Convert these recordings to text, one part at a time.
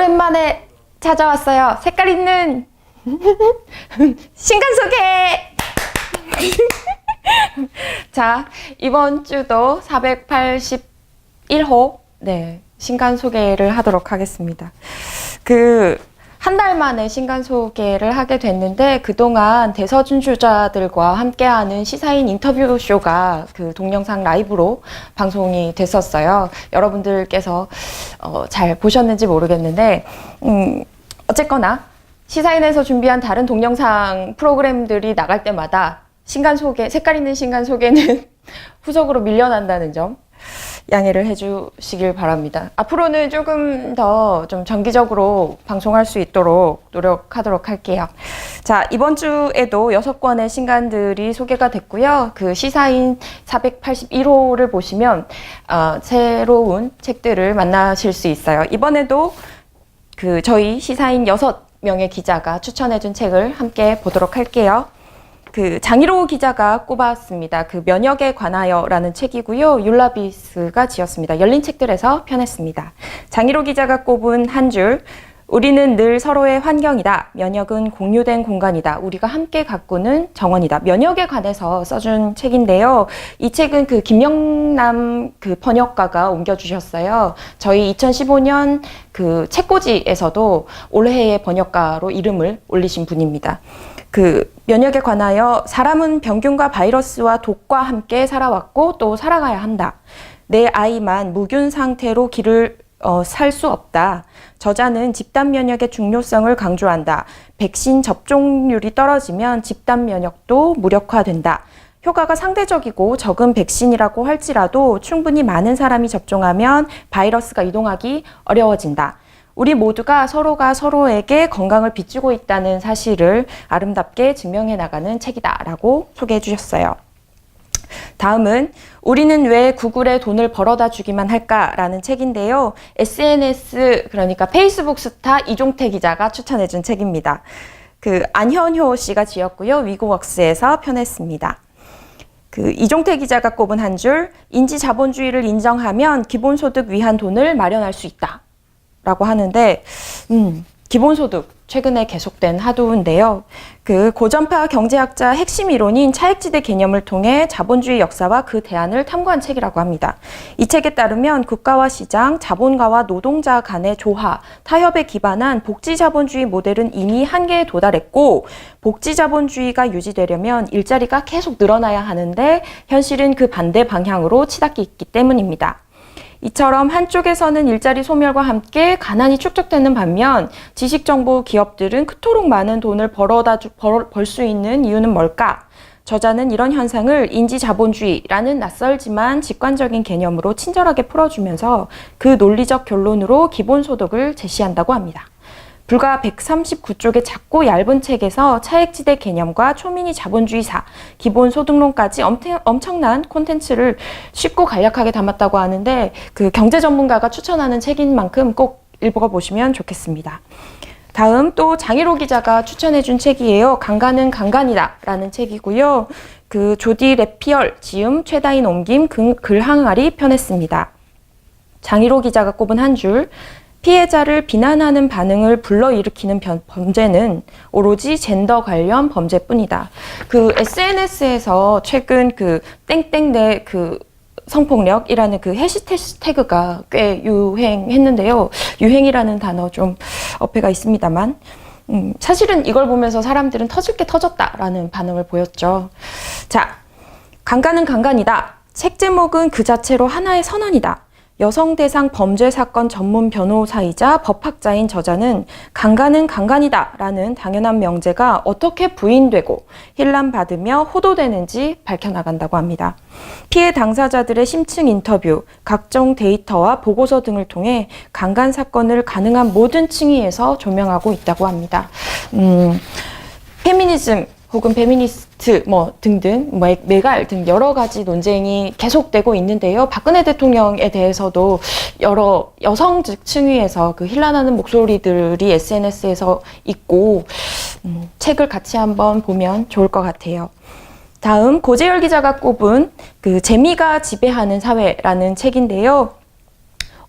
오랜만에 찾아왔어요. 색깔 있는 신간 소개! 자, 이번 주도 481호 신간 소개를 하도록 하겠습니다. 한 달 만에 신간 소개를 하게 됐는데, 그동안 대서준주자들과 함께하는 시사인 인터뷰 쇼가 동영상 라이브로 방송이 됐었어요. 여러분들께서 잘 보셨는지 모르겠는데, 어쨌거나 시사인에서 준비한 다른 동영상 프로그램들이 나갈 때마다 신간 소개, 색깔 있는 신간 소개는 후속으로 밀려난다는 점 양해를 해주시길 바랍니다. 앞으로는 조금 더 좀 정기적으로 방송할 수 있도록 노력하도록 할게요. 자, 이번 주에도 6권의 신간들이 소개가 됐고요. 시사인 481호를 보시면 새로운 책들을 만나실 수 있어요. 이번에도 저희 시사인 6명의 기자가 추천해준 책을 함께 보도록 할게요. 장희로 기자가 꼽았습니다. 면역에 관하여라는 책이고요. 율라비스가 지었습니다. 열린 책들에서 펴냈습니다. 장희로 기자가 꼽은 한 줄, 우리는 늘 서로의 환경이다. 면역은 공유된 공간이다. 우리가 함께 가꾸는 정원이다. 면역에 관해서 써준 책인데요. 이 책은 김영남 번역가가 옮겨주셨어요. 저희 2015년 책꽂이에서도 올해의 번역가로 이름을 올리신 분입니다. 면역에 관하여 사람은 병균과 바이러스와 독과 함께 살아왔고 또 살아가야 한다. 내 아이만 무균 상태로 길을 살 수 없다. 저자는 집단 면역의 중요성을 강조한다. 백신 접종률이 떨어지면 집단 면역도 무력화된다. 효과가 상대적이고 적은 백신이라고 할지라도 충분히 많은 사람이 접종하면 바이러스가 이동하기 어려워진다. 우리 모두가 서로가 서로에게 건강을 빚주고 있다는 사실을 아름답게 증명해 나가는 책이다라고 소개해 주셨어요. 다음은 우리는 왜 구글에 돈을 벌어다 주기만 할까라는 책인데요. SNS, 그러니까 페이스북 스타 이종태 기자가 추천해 준 책입니다. 안현효 씨가 지었고요. 위고웍스에서 펴냈습니다. 이종태 기자가 꼽은 한 줄, 인지자본주의를 인정하면 기본소득 위한 돈을 마련할 수 있다. 라고 하는데, 기본소득, 최근에 계속된 화두인데요. 고전파 경제학자 핵심 이론인 차액지대 개념을 통해 자본주의 역사와 그 대안을 탐구한 책이라고 합니다. 이 책에 따르면 국가와 시장, 자본가와 노동자 간의 조화, 타협에 기반한 복지자본주의 모델은 이미 한계에 도달했고, 복지자본주의가 유지되려면 일자리가 계속 늘어나야 하는데, 현실은 그 반대 방향으로 치닫기 있기 때문입니다. 이처럼 한쪽에서는 일자리 소멸과 함께 가난이 축적되는 반면 지식정보 기업들은 그토록 많은 돈을 벌 수 있는 이유는 뭘까? 저자는 이런 현상을 인지자본주의라는 낯설지만 직관적인 개념으로 친절하게 풀어주면서 그 논리적 결론으로 기본소득을 제시한다고 합니다. 불과 139쪽의 작고 얇은 책에서 차액지대 개념과 초민의 자본주의사, 기본소득론까지 엄청난 콘텐츠를 쉽고 간략하게 담았다고 하는데 경제 전문가가 추천하는 책인 만큼 꼭 읽어보시면 좋겠습니다. 다음 또 장희로 기자가 추천해준 책이에요. 강간은 강간이다 라는 책이고요. 조디 레피얼 지음 최다인 옮김 글 항아리 펴냈습니다. 장희로 기자가 꼽은 한 줄, 피해자를 비난하는 반응을 불러일으키는 범죄는 오로지 젠더 관련 범죄뿐이다. SNS에서 최근 땡땡 내 성폭력이라는 해시태그가 꽤 유행했는데요. 유행이라는 단어 좀 어폐가 있습니다만, 사실은 이걸 보면서 사람들은 터질 게 터졌다라는 반응을 보였죠. 자, 강간은 강간이다. 책 제목은 그 자체로 하나의 선언이다. 여성 대상 범죄 사건 전문 변호사이자 법학자인 저자는 강간은 강간이다 라는 당연한 명제가 어떻게 부인되고 힐난받으며 호도되는지 밝혀나간다고 합니다. 피해 당사자들의 심층 인터뷰, 각종 데이터와 보고서 등을 통해 강간 사건을 가능한 모든 층위에서 조명하고 있다고 합니다. 페미니즘 혹은 페미니스트 등등 메갈 등 여러 가지 논쟁이 계속되고 있는데요. 박근혜 대통령에 대해서도 여러 여성 층위에서 힐난하는 목소리들이 SNS에서 있고 책을 같이 한번 보면 좋을 것 같아요. 다음 고재열 기자가 꼽은 재미가 지배하는 사회라는 책인데요.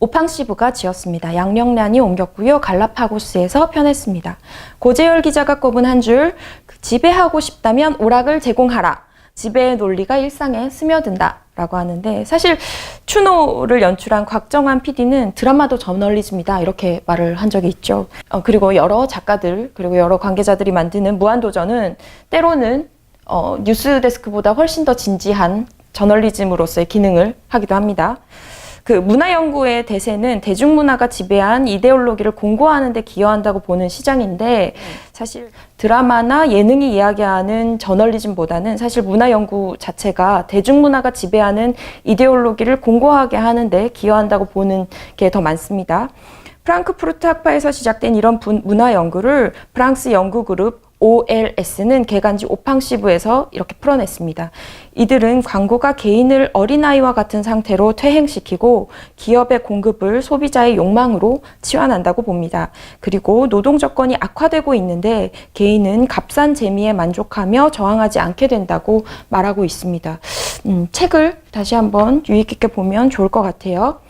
오팡시부가 지었습니다. 양령란이 옮겼고요. 갈라파고스에서 편했습니다. 고재열 기자가 꼽은 한 줄, 지배하고 싶다면 오락을 제공하라. 지배의 논리가 일상에 스며든다. 라고 하는데, 사실 추노를 연출한 곽정환 PD는 드라마도 저널리즘이다 이렇게 말을 한 적이 있죠. 그리고 여러 작가들 그리고 여러 관계자들이 만드는 무한도전은 때로는 뉴스데스크보다 훨씬 더 진지한 저널리즘으로서의 기능을 하기도 합니다. 그 문화연구의 대세는 대중문화가 지배한 이데올로기를 공고화하는 데 기여한다고 보는 시장인데, 사실 드라마나 예능이 이야기하는 저널리즘보다는 사실 문화연구 자체가 대중문화가 지배하는 이데올로기를 공고하게 하는 데 기여한다고 보는 게 더 많습니다. 프랑크푸르트 학파에서 시작된 이런 문화연구를 프랑스 연구그룹 OLS는 개간지 오팡시부에서 이렇게 풀어냈습니다. 이들은 광고가 개인을 어린아이와 같은 상태로 퇴행시키고 기업의 공급을 소비자의 욕망으로 치환한다고 봅니다. 그리고 노동 조건이 악화되고 있는데 개인은 값싼 재미에 만족하며 저항하지 않게 된다고 말하고 있습니다. 책을 다시 한번 유의 깊게 보면 좋을 것 같아요.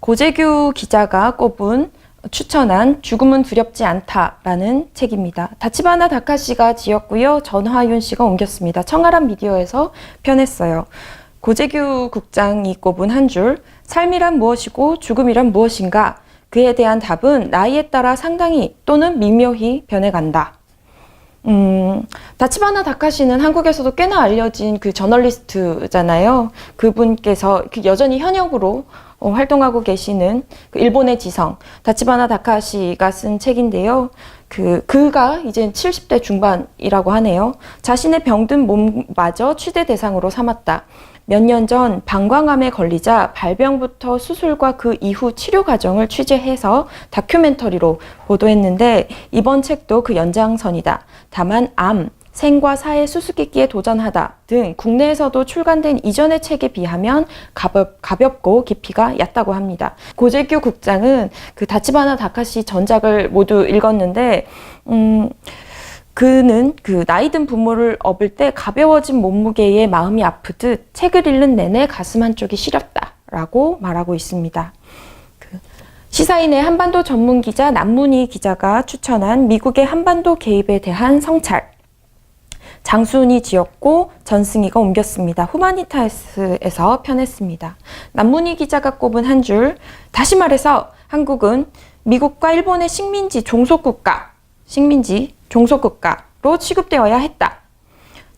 고재규 기자가 꼽은 추천한 죽음은 두렵지 않다라는 책입니다. 다치바나 다카시가 지었고요. 전화윤 씨가 옮겼습니다. 청아람 미디어에서 편했어요. 고재규 국장이 꼽은 한 줄, 삶이란 무엇이고 죽음이란 무엇인가? 그에 대한 답은 나이에 따라 상당히 또는 미묘히 변해간다. 다치바나 다카시는 한국에서도 꽤나 알려진 그 저널리스트잖아요. 그분께서 여전히 현역으로 활동하고 계시는 그 일본의 지성 다치바나 다카시가 쓴 책인데요. 그가 이제 70대 중반이라고 하네요. 자신의 병든 몸마저 취재 대상으로 삼았다. 몇 년 전 방광암에 걸리자 발병부터 수술과 그 이후 치료 과정을 취재해서 다큐멘터리로 보도했는데, 이번 책도 그 연장선이다. 다만 암, 생과 사의 수수께끼에 도전하다 등 국내에서도 출간된 이전의 책에 비하면 가볍고 깊이가 얕다고 합니다. 고재규 국장은 그 다치바나 다카시 전작을 모두 읽었는데, 그는 그 나이든 부모를 업을 때 가벼워진 몸무게에 마음이 아프듯 책을 읽는 내내 가슴 한쪽이 시렸다라고 말하고 있습니다. 시사인의 한반도 전문 기자 남문희 기자가 추천한 미국의 한반도 개입에 대한 성찰. 장순이 지었고 전승희가 옮겼습니다. 후마니타스에서 편했습니다. 남문희 기자가 꼽은 한 줄, 다시 말해서 한국은 미국과 일본의 식민지 종속국가로 취급되어야 했다.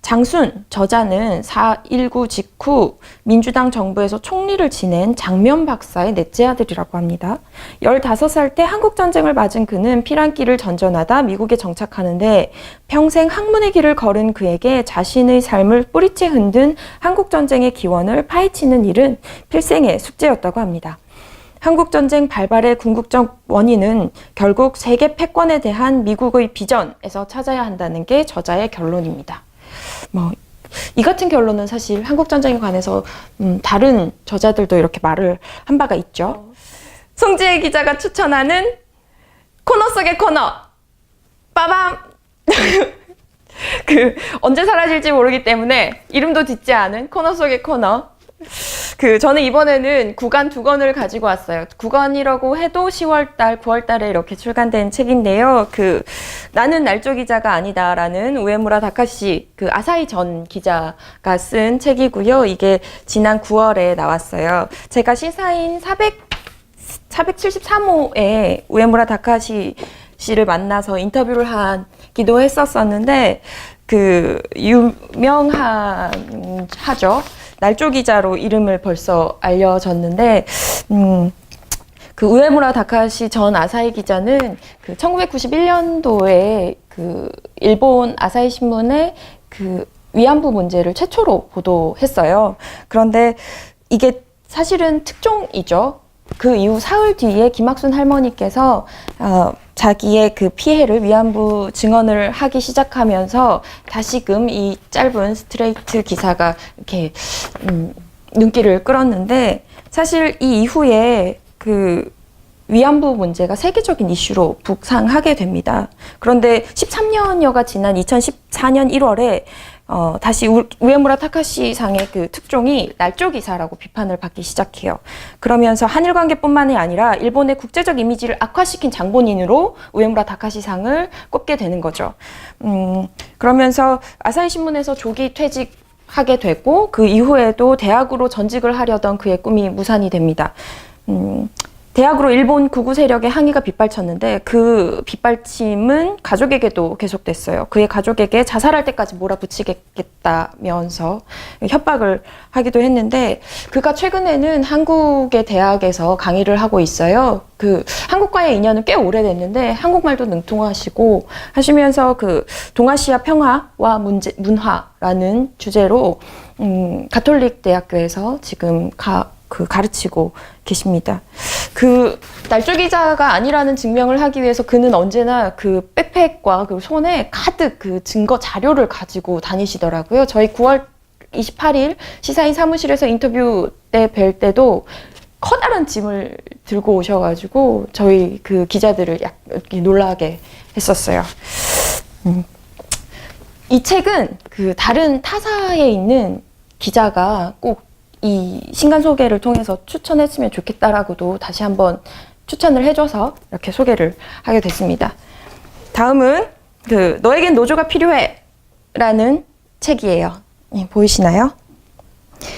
장순 저자는 4.19 직후 민주당 정부에서 총리를 지낸 장면 박사의 넷째 아들이라고 합니다. 15살 때 한국전쟁을 맞은 그는 피란길을 전전하다 미국에 정착하는데, 평생 학문의 길을 걸은 그에게 자신의 삶을 뿌리째 흔든 한국전쟁의 기원을 파헤치는 일은 필생의 숙제였다고 합니다. 한국전쟁 발발의 궁극적 원인은 결국 세계 패권에 대한 미국의 비전에서 찾아야 한다는 게 저자의 결론입니다. 이 같은 결론은 사실 한국전쟁에 관해서 다른 저자들도 이렇게 말을 한 바가 있죠. 송지혜 기자가 추천하는 코너 속의 코너. 빠밤! 언제 사라질지 모르기 때문에 이름도 짓지 않은 코너 속의 코너. 저는 이번에는 9간 2권을 가지고 왔어요. 9권이라고 해도 10월달, 9월달에 이렇게 출간된 책인데요. 나는 날조 기자가 아니다라는 우에무라 다카시, 아사히 전 기자가 쓴 책이고요. 이게 지난 9월에 나왔어요. 제가 시사인 473호에 우에무라 다카시 씨를 만나서 인터뷰를 하기도 했었었는데, 유명하죠. 날조 기자로 이름을 벌써 알려졌는데, 우에무라 다카시 전 아사히 기자는 1991년도에 일본 아사히 신문의 위안부 문제를 최초로 보도했어요. 그런데 이게 사실은 특종이죠. 그 이후 사흘 뒤에 김학순 할머니께서 자기의 피해를 위안부 증언을 하기 시작하면서 다시금 이 짧은 스트레이트 기사가 이렇게 눈길을 끌었는데, 사실 이 이후에 위안부 문제가 세계적인 이슈로 북상하게 됩니다. 그런데 13년여가 지난 2014년 1월에 다시 우에무라 타카시 상의 그 특종이 날조기사라고 비판을 받기 시작해요. 그러면서 한일 관계뿐만이 아니라 일본의 국제적 이미지를 악화시킨 장본인으로 우에무라 타카시 상을 꼽게 되는 거죠. 그러면서 아사히 신문에서 조기 퇴직하게 되고 그 이후에도 대학으로 전직을 하려던 그의 꿈이 무산이 됩니다. 대학으로 일본 극우 세력의 항의가 빗발쳤는데 그 빗발침은 가족에게도 계속됐어요. 그의 가족에게 자살할 때까지 몰아붙이겠다면서 협박을 하기도 했는데 그가 최근에는 한국의 대학에서 강의를 하고 있어요. 그 한국과의 인연은 꽤 오래됐는데 한국말도 능통하시고 하시면서 그 동아시아 평화와 문화라는 주제로 가톨릭 대학교에서 지금 가르치고 계십니다. 그 날조 기자가 아니라는 증명을 하기 위해서 그는 언제나 그 백팩과 그 손에 가득 그 증거 자료를 가지고 다니시더라고요. 저희 9월 28일 시사인 사무실에서 인터뷰 때 뵐 때도 커다란 짐을 들고 오셔가지고 저희 그 기자들을 이렇게 놀라게 했었어요. 이 책은 그 다른 타사에 있는 기자가 꼭 이 신간 소개를 통해서 추천했으면 좋겠다라고도 다시 한번 추천을 해줘서 이렇게 소개를 하게 됐습니다. 다음은 그 너에겐 노조가 필요해라는 책이에요. 보이시나요?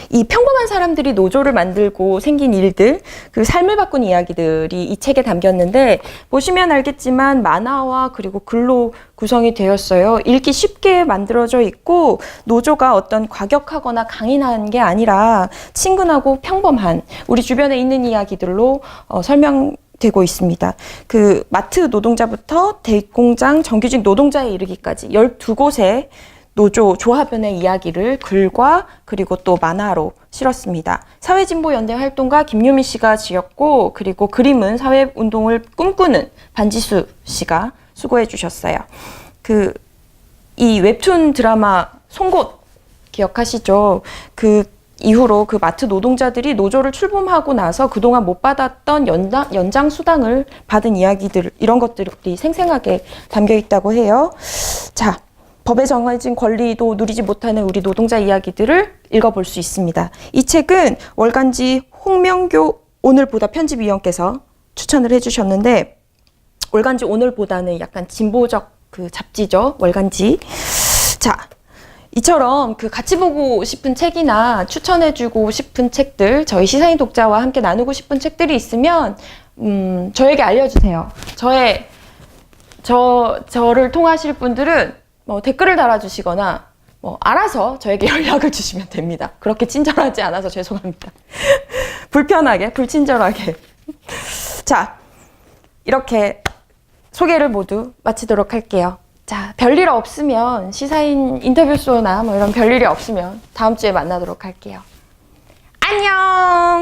이 평범한 사람들이 노조를 만들고 생긴 일들, 그 삶을 바꾼 이야기들이 이 책에 담겼는데 보시면 알겠지만 만화와 그리고 글로 구성이 되었어요. 읽기 쉽게 만들어져 있고 노조가 어떤 과격하거나 강인한 게 아니라 친근하고 평범한 우리 주변에 있는 이야기들로 설명되고 있습니다. 그 마트 노동자부터 대공장 정규직 노동자에 이르기까지 12곳의 노조 조합원의 이야기를 글과 그리고 또 만화로 실었습니다. 사회진보연대 활동가 김유미 씨가 지었고 그리고 그림은 사회운동을 꿈꾸는 반지수 씨가 수고해 주셨어요. 이 웹툰 드라마 송곳 기억하시죠? 그 이후로 그 마트 노동자들이 노조를 출범하고 나서 그동안 못 받았던 연장 수당을 받은 이야기들 이런 것들이 생생하게 담겨 있다고 해요. 자. 법에 정해진 권리도 누리지 못하는 우리 노동자 이야기들을 읽어볼 수 있습니다. 이 책은 월간지 홍명교 오늘보다 편집위원께서 추천을 해주셨는데 월간지 오늘보다는 약간 진보적 그 잡지죠. 월간지. 자, 이처럼 그 같이 보고 싶은 책이나 추천해주고 싶은 책들 저희 시사인 독자와 함께 나누고 싶은 책들이 있으면 저에게 알려주세요. 저를 통하실 분들은 댓글을 달아주시거나 알아서 저에게 연락을 주시면 됩니다. 그렇게 친절하지 않아서 죄송합니다. 불편하게, 불친절하게. 자, 이렇게 소개를 모두 마치도록 할게요. 자, 별일 없으면 시사인 인터뷰쇼나 이런 별일이 없으면 다음 주에 만나도록 할게요. 안녕!